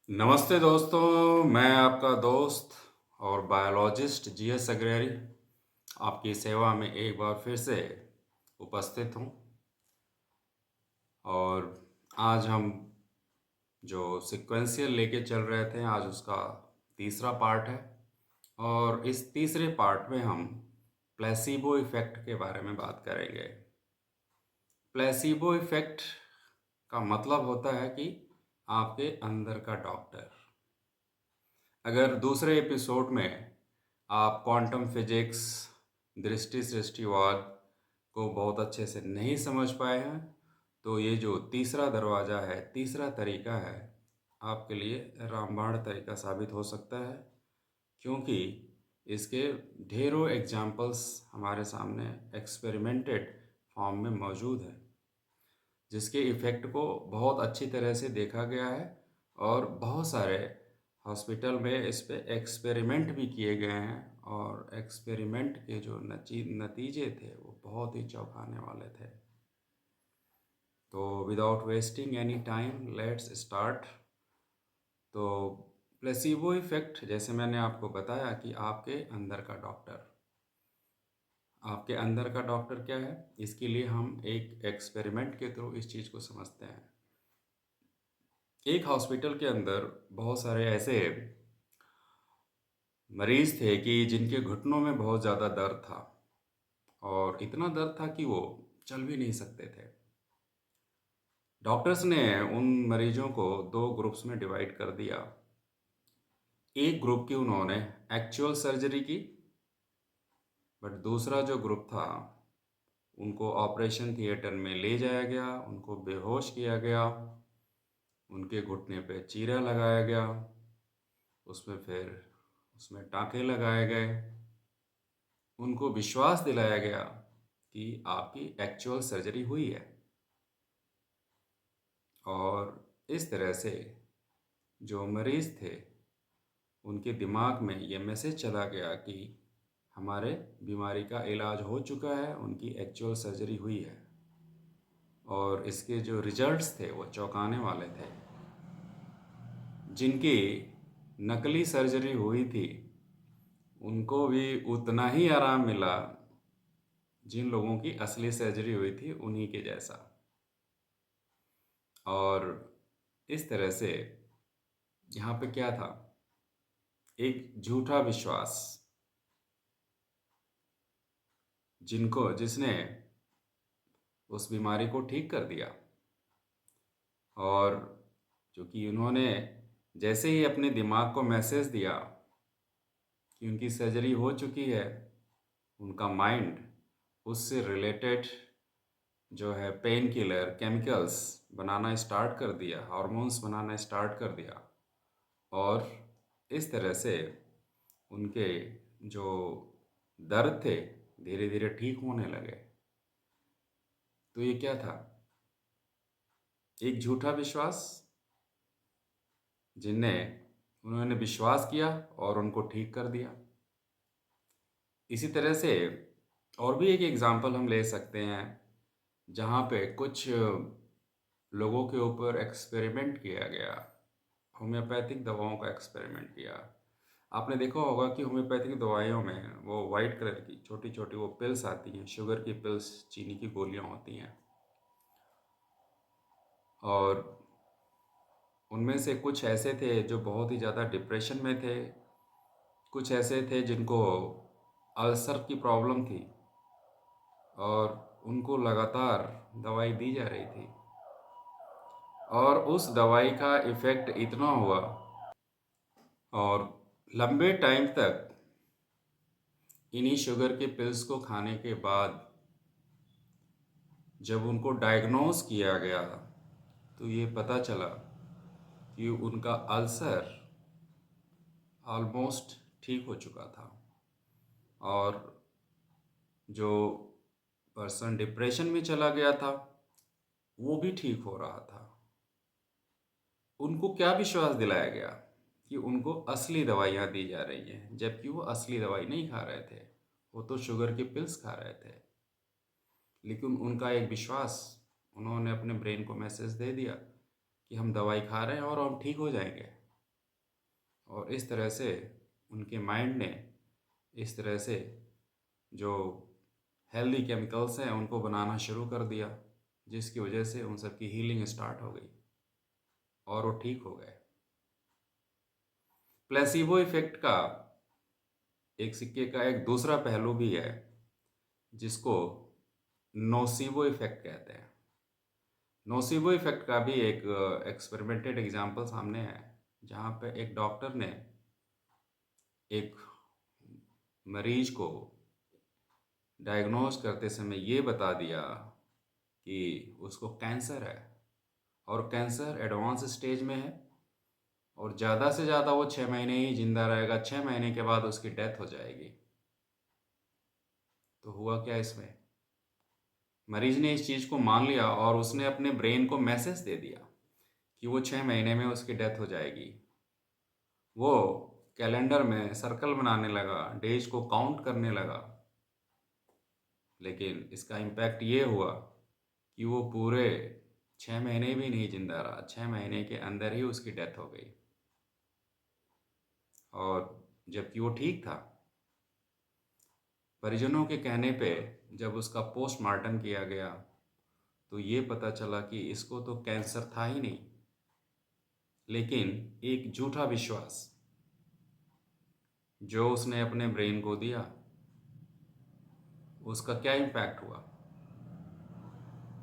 नमस्ते दोस्तों, मैं आपका दोस्त और बायोलॉजिस्ट जीएस अग्रहरि आपकी सेवा में एक बार फिर से उपस्थित हूँ। और आज हम जो सीक्वेंशियल लेके चल रहे थे, आज उसका तीसरा पार्ट है। और इस तीसरे पार्ट में हम प्लेसिबो इफ़ेक्ट के बारे में बात करेंगे। प्लेसिबो इफ़ेक्ट का मतलब होता है कि आपके अंदर का डॉक्टर। अगर दूसरे एपिसोड में आप क्वांटम फिजिक्स, दृष्टि सृष्टिवाद को बहुत अच्छे से नहीं समझ पाए हैं, तो ये जो तीसरा दरवाज़ा है, तीसरा तरीका है, आपके लिए रामबाण तरीका साबित हो सकता है, क्योंकि इसके ढेरों एग्जाम्पल्स हमारे सामने एक्सपेरिमेंटेड फॉर्म में मौजूद है, जिसके इफ़ेक्ट को बहुत अच्छी तरह से देखा गया है। और बहुत सारे हॉस्पिटल में इस पे एक्सपेरिमेंट भी किए गए हैं, और एक्सपेरिमेंट के जो नतीजे थे वो बहुत ही चौंकाने वाले थे। तो without wasting any time let's start. तो प्लेसिबो इफ़ेक्ट, जैसे मैंने आपको बताया कि आपके अंदर का डॉक्टर, आपके अंदर का डॉक्टर क्या है, इसके लिए हम एक एक्सपेरिमेंट के थ्रू इस चीज़ को समझते हैं। एक हॉस्पिटल के अंदर बहुत सारे ऐसे मरीज थे कि जिनके घुटनों में बहुत ज़्यादा दर्द था, और इतना दर्द था कि वो चल भी नहीं सकते थे। डॉक्टर्स ने उन मरीजों को दो ग्रुप्स में डिवाइड कर दिया। एक ग्रुप की उन्होंने एक्चुअल सर्जरी की, बट दूसरा जो ग्रुप था उनको ऑपरेशन थिएटर में ले जाया गया, उनको बेहोश किया गया, उनके घुटने पे चीरा लगाया गया, उसमें टाँके लगाए गए, उनको विश्वास दिलाया गया कि आपकी एक्चुअल सर्जरी हुई है। और इस तरह से जो मरीज़ थे उनके दिमाग में ये मैसेज चला गया कि हमारे बीमारी का इलाज हो चुका है, उनकी एक्चुअल सर्जरी हुई है। और इसके जो रिजल्ट्स थे वो चौंकाने वाले थे। जिनकी नकली सर्जरी हुई थी उनको भी उतना ही आराम मिला जिन लोगों की असली सर्जरी हुई थी उन्हीं के जैसा। और इस तरह से यहाँ पे क्या था, एक झूठा विश्वास जिसने उस बीमारी को ठीक कर दिया। और क्योंकि उन्होंने जैसे ही अपने दिमाग को मैसेज दिया कि उनकी सर्जरी हो चुकी है, उनका माइंड उससे रिलेटेड जो है पेन किलर केमिकल्स बनाना स्टार्ट कर दिया, हार्मोन्स बनाना स्टार्ट कर दिया। और इस तरह से उनके जो दर्द थे धीरे धीरे ठीक होने लगे। तो ये क्या था, एक झूठा विश्वास उन्होंने विश्वास किया और उनको ठीक कर दिया। इसी तरह से और भी एक एग्जांपल हम ले सकते हैं, जहाँ पे कुछ लोगों के ऊपर एक्सपेरिमेंट किया गया, होम्योपैथिक दवाओं का एक्सपेरिमेंट किया। आपने देखा होगा कि होम्योपैथिक दवाइयों में वो वाइट कलर की छोटी छोटी वो पिल्स आती हैं, शुगर की पिल्स, चीनी की गोलियां होती हैं। और उनमें से कुछ ऐसे थे जो बहुत ही ज़्यादा डिप्रेशन में थे, कुछ ऐसे थे जिनको अल्सर की प्रॉब्लम थी, और उनको लगातार दवाई दी जा रही थी। और उस दवाई का इफ़ेक्ट इतना हुआ, और लंबे टाइम तक इन्हीं शुगर के पिल्स को खाने के बाद जब उनको डायग्नोस किया गया, तो ये पता चला कि उनका अल्सर ऑलमोस्ट ठीक हो चुका था। और जो पर्सन डिप्रेशन में चला गया था वो भी ठीक हो रहा था। उनको क्या विश्वास दिलाया गया कि उनको असली दवाइयाँ दी जा रही हैं, जबकि वो असली दवाई नहीं खा रहे थे, वो तो शुगर की पिल्स खा रहे थे। लेकिन उनका एक विश्वास, उन्होंने अपने ब्रेन को मैसेज दे दिया कि हम दवाई खा रहे हैं और हम ठीक हो जाएंगे। और इस तरह से उनके माइंड ने इस तरह से जो हेल्दी केमिकल्स हैं उनको बनाना शुरू कर दिया, जिसकी वजह से उन सब की हीलिंग स्टार्ट हो गई और वो ठीक हो गए। प्लेसिबो इफेक्ट का एक सिक्के का एक दूसरा पहलू भी है, जिसको नोसिबो इफेक्ट कहते हैं। नोसिबो इफेक्ट का भी एक एक्सपेरिमेंटेड एग्जांपल सामने है, जहाँ पे एक डॉक्टर ने एक मरीज को डायग्नोज करते समय ये बता दिया कि उसको कैंसर है और कैंसर एडवांस स्टेज में है और ज़्यादा से ज़्यादा वो 6 महीने ही जिंदा रहेगा, 6 महीने के बाद उसकी डेथ हो जाएगी। तो हुआ क्या इसमें, मरीज ने इस चीज़ को मान लिया और उसने अपने ब्रेन को मैसेज दे दिया कि वो 6 महीने में उसकी डेथ हो जाएगी। वो कैलेंडर में सर्कल बनाने लगा, डेज को काउंट करने लगा, लेकिन इसका इम्पैक्ट ये हुआ कि वो पूरे 6 महीने भी नहीं जिंदा रहा, 6 महीने के अंदर ही उसकी डेथ हो गई। और जबकि वो ठीक था, परिजनों के कहने पे जब उसका पोस्टमार्टम किया गया तो ये पता चला कि इसको तो कैंसर था ही नहीं, लेकिन एक झूठा विश्वास जो उसने अपने ब्रेन को दिया, उसका क्या इम्पैक्ट हुआ,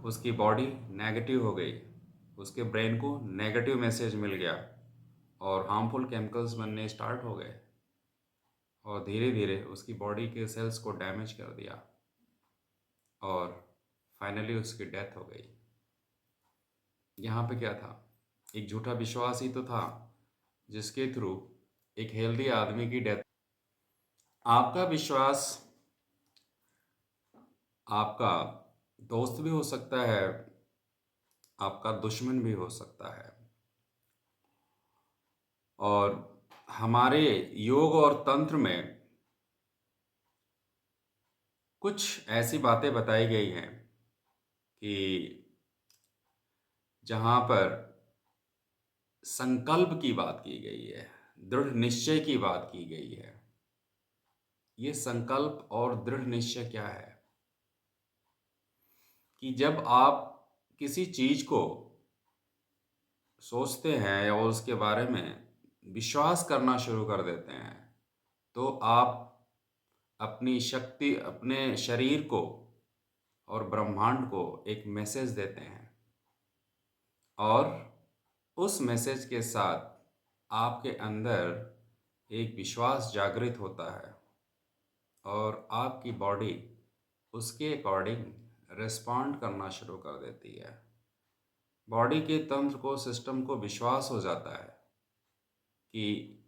उसकी बॉडी नेगेटिव हो गई, उसके ब्रेन को नेगेटिव मैसेज मिल गया और हार्मफुल केमिकल्स बनने स्टार्ट हो गए और धीरे धीरे उसकी बॉडी के सेल्स को डैमेज कर दिया और फाइनली उसकी डेथ हो गई। यहाँ पे क्या था, एक झूठा विश्वास ही तो था जिसके थ्रू एक हेल्दी आदमी की डेथ। आपका विश्वास आपका दोस्त भी हो सकता है, आपका दुश्मन भी हो सकता है। और हमारे योग और तंत्र में कुछ ऐसी बातें बताई गई हैं कि जहाँ पर संकल्प की बात की गई है, दृढ़ निश्चय की बात की गई है। ये संकल्प और दृढ़ निश्चय क्या है कि जब आप किसी चीज को सोचते हैं और उसके बारे में विश्वास करना शुरू कर देते हैं, तो आप अपनी शक्ति, अपने शरीर को और ब्रह्मांड को एक मैसेज देते हैं और उस मैसेज के साथ आपके अंदर एक विश्वास जागृत होता है और आपकी बॉडी उसके अकॉर्डिंग रिस्पॉन्ड करना शुरू कर देती है। बॉडी के तंत्र को, सिस्टम को विश्वास हो जाता है कि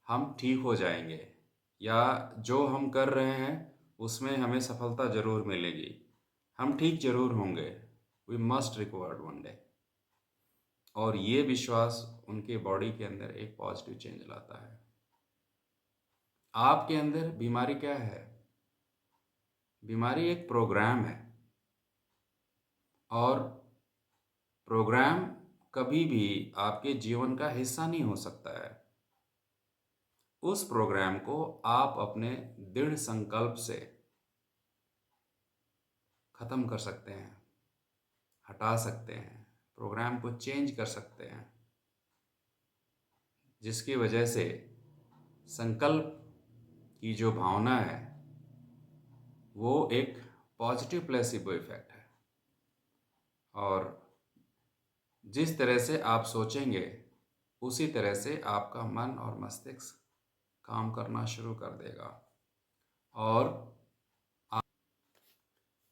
हम ठीक हो जाएंगे या जो हम कर रहे हैं उसमें हमें सफलता ज़रूर मिलेगी, हम ठीक ज़रूर होंगे, we must recover one day. और ये विश्वास उनके बॉडी के अंदर एक पॉजिटिव चेंज लाता है। आपके अंदर बीमारी क्या है, बीमारी एक प्रोग्राम है और प्रोग्राम कभी भी आपके जीवन का हिस्सा नहीं हो सकता है। उस प्रोग्राम को आप अपने दृढ़ संकल्प से ख़त्म कर सकते हैं, हटा सकते हैं, प्रोग्राम को चेंज कर सकते हैं, जिसकी वजह से संकल्प की जो भावना है वो एक पॉजिटिव प्लेसिबो इफेक्ट है। और जिस तरह से आप सोचेंगे उसी तरह से आपका मन और मस्तिष्क काम करना शुरू कर देगा। और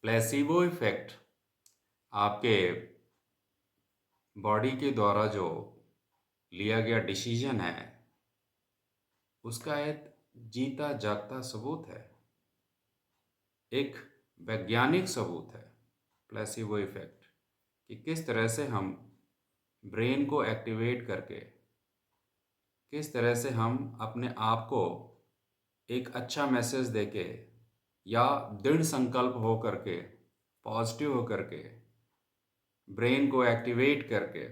प्लेसिबो इफेक्ट आपके बॉडी के द्वारा जो लिया गया डिसीजन है उसका एक जीता जागता सबूत है, एक वैज्ञानिक सबूत है प्लेसिबो इफेक्ट, कि किस तरह से हम ब्रेन को एक्टिवेट करके, किस तरह से हम अपने आप को एक अच्छा मैसेज देके या दृढ़ संकल्प हो करके, पॉजिटिव हो करके, ब्रेन को एक्टिवेट करके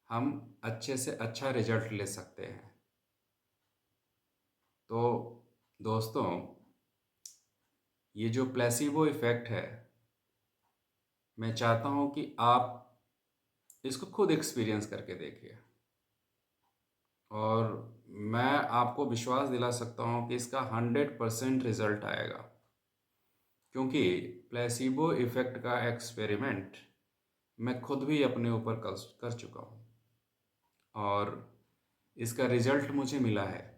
हम अच्छे से अच्छा रिजल्ट ले सकते हैं। तो दोस्तों, ये जो प्लेसिबो इफ़ेक्ट है, मैं चाहता हूँ कि आप इसको खुद एक्सपीरियंस करके देखिए। और मैं आपको विश्वास दिला सकता हूँ कि इसका 100% रिज़ल्ट आएगा, क्योंकि प्लेसिबो इफ़ेक्ट का एक्सपेरिमेंट मैं खुद भी अपने ऊपर कर चुका हूँ और इसका रिज़ल्ट मुझे मिला है।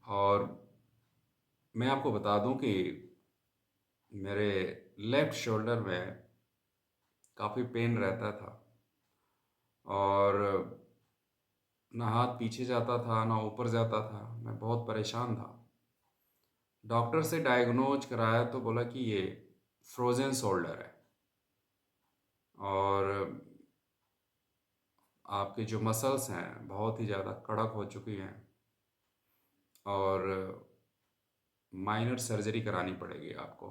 और मैं आपको बता दूं कि मेरे लेफ़्ट शोल्डर में काफ़ी पेन रहता था और ना हाथ पीछे जाता था, ना ऊपर जाता था। मैं बहुत परेशान था। डॉक्टर से डायग्नोज कराया तो बोला कि ये फ्रोज़न शोल्डर है और आपके जो मसल्स हैं बहुत ही ज़्यादा कड़क हो चुकी हैं और माइनर सर्जरी करानी पड़ेगी आपको,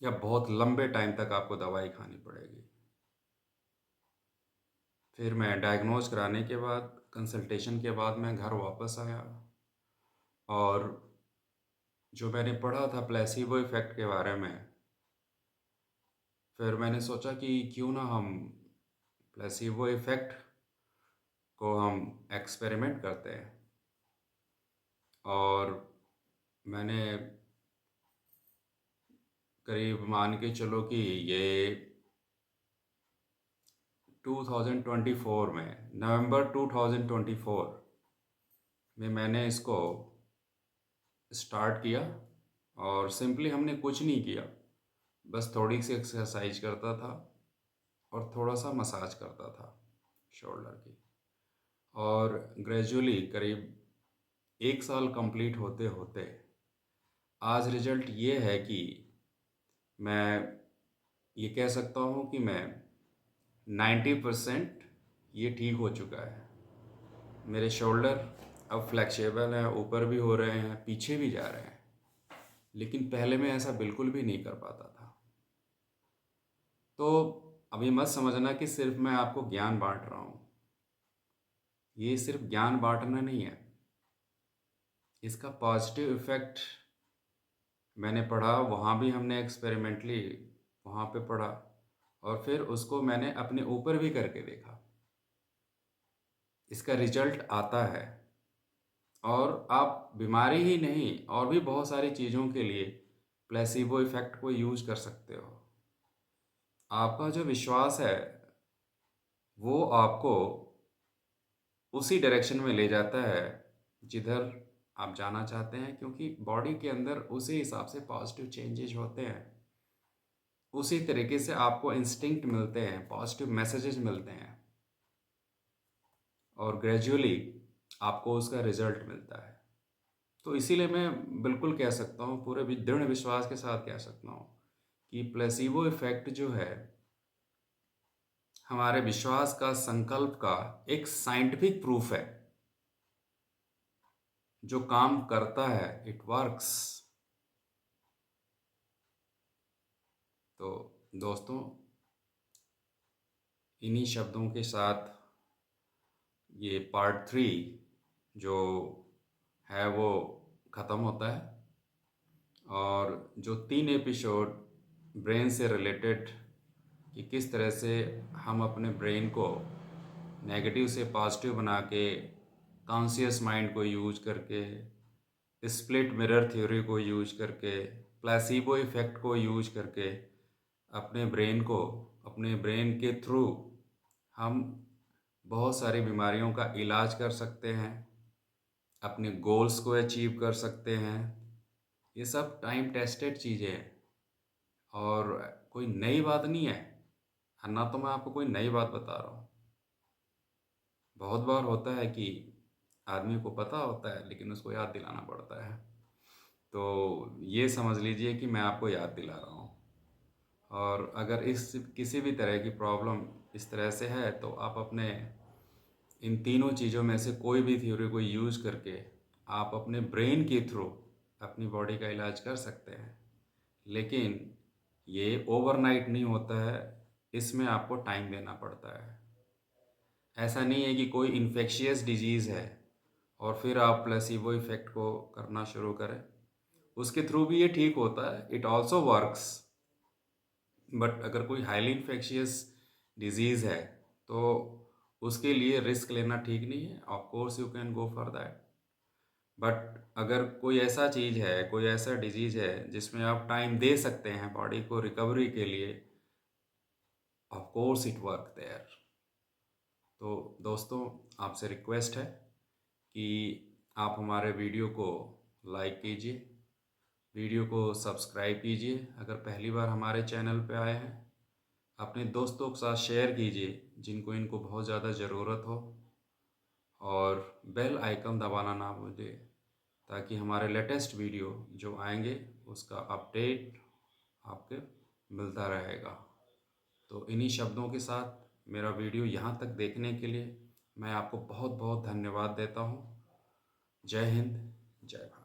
या बहुत लंबे टाइम तक आपको दवाई खानी पड़ेगी। फिर मैं डायग्नोज कराने के बाद, कंसल्टेशन के बाद मैं घर वापस आया और जो मैंने पढ़ा था प्लेसिबो इफ़ेक्ट के बारे में, फिर मैंने सोचा कि क्यों ना हम प्लेसिबो इफ़ेक्ट को हम एक्सपेरिमेंट करते हैं। और मैंने करीब मान के चलो कि ये 2024 में, नवंबर 2024 में मैंने इसको स्टार्ट किया। और सिंपली हमने कुछ नहीं किया, बस थोड़ी सी एक्सरसाइज करता था और थोड़ा सा मसाज करता था शोल्डर की। और ग्रेजुअली करीब 1 साल कंप्लीट होते होते आज रिजल्ट ये है कि मैं ये कह सकता हूँ कि मैं 90% ये ठीक हो चुका है। मेरे शोल्डर अब फ्लेक्सिबल हैं, ऊपर भी हो रहे हैं, पीछे भी जा रहे हैं। लेकिन पहले मैं ऐसा बिल्कुल भी नहीं कर पाता था। तो अभी मत समझना कि सिर्फ मैं आपको ज्ञान बांट रहा हूँ। ये सिर्फ ज्ञान बांटना नहीं है, इसका पॉजिटिव इफ़ेक्ट मैंने पढ़ा, वहाँ भी हमने एक्सपेरिमेंटली वहाँ पे पढ़ा और फिर उसको मैंने अपने ऊपर भी करके देखा। इसका रिजल्ट आता है और आप बीमारी ही नहीं और भी बहुत सारी चीज़ों के लिए प्लेसिबो इफ़ेक्ट को यूज़ कर सकते हो। आपका जो विश्वास है वो आपको उसी डायरेक्शन में ले जाता है जिधर आप जाना चाहते हैं, क्योंकि बॉडी के अंदर उसी हिसाब से पॉजिटिव चेंजेस होते हैं। उसी तरीके से आपको इंस्टिंक्ट मिलते हैं, पॉजिटिव मैसेजेस मिलते हैं और ग्रेजुअली आपको उसका रिजल्ट मिलता है। तो इसीलिए मैं बिल्कुल कह सकता हूँ, पूरे दृढ़ विश्वास के साथ कह सकता हूँ कि प्लेसिबो इफ़ेक्ट जो है हमारे विश्वास का, संकल्प का एक साइंटिफिक प्रूफ है जो काम करता है। It works. तो दोस्तों, इन्हीं शब्दों के साथ ये पार्ट 3 जो है वो ख़त्म होता है। और जो 3 एपिसोड ब्रेन से रिलेटेड, कि किस तरह से हम अपने ब्रेन को नेगेटिव से पॉजिटिव बना के, कॉन्शियस माइंड को यूज करके, स्प्लिट मिरर थ्योरी को यूज करके, प्लेसिबो इफ़ेक्ट को यूज करके अपने ब्रेन को, अपने ब्रेन के थ्रू हम बहुत सारी बीमारियों का इलाज कर सकते हैं, अपने गोल्स को अचीव कर सकते हैं। ये सब टाइम टेस्टेड चीज़ें हैं और कोई नई बात नहीं है। ना तो मैं आपको कोई नई बात बता रहा हूँ। बहुत बार होता है कि आदमी को पता होता है लेकिन उसको याद दिलाना पड़ता है। तो ये समझ लीजिए कि मैं आपको याद दिला रहा हूँ। और अगर इस किसी भी तरह की प्रॉब्लम इस तरह से है तो आप अपने इन तीनों चीज़ों में से कोई भी थ्योरी को यूज़ करके आप अपने ब्रेन के थ्रू अपनी बॉडी का इलाज कर सकते हैं। लेकिन ये ओवरनाइट नहीं होता है, इसमें आपको टाइम देना पड़ता है। ऐसा नहीं है कि कोई इन्फेक्शियस डिजीज़ है और फिर आप प्लेसिबो इफ़ेक्ट को करना शुरू करें। उसके थ्रू भी ये ठीक होता है, इट ऑल्सो वर्क्स। बट अगर कोई हाईली इन्फेक्शियस डिजीज़ है तो उसके लिए रिस्क लेना ठीक नहीं है। Of course you can go for that. But अगर कोई ऐसा चीज़ है, कोई ऐसा डिजीज़ है जिसमें आप टाइम दे सकते हैं बॉडी को रिकवरी के लिए, of course it work there. तो दोस्तों, आपसे रिक्वेस्ट है कि आप हमारे वीडियो को लाइक कीजिए, वीडियो को सब्सक्राइब कीजिए अगर पहली बार हमारे चैनल पे आए हैं, अपने दोस्तों के साथ शेयर कीजिए जिनको इनको बहुत ज़्यादा ज़रूरत हो, और बेल आइकन दबाना ना भूलिए ताकि हमारे लेटेस्ट वीडियो जो आएंगे उसका अपडेट आपके मिलता रहेगा। तो इन्हीं शब्दों के साथ मेरा वीडियो यहाँ तक देखने के लिए मैं आपको बहुत बहुत धन्यवाद देता हूँ। जय हिंद, जय भारत।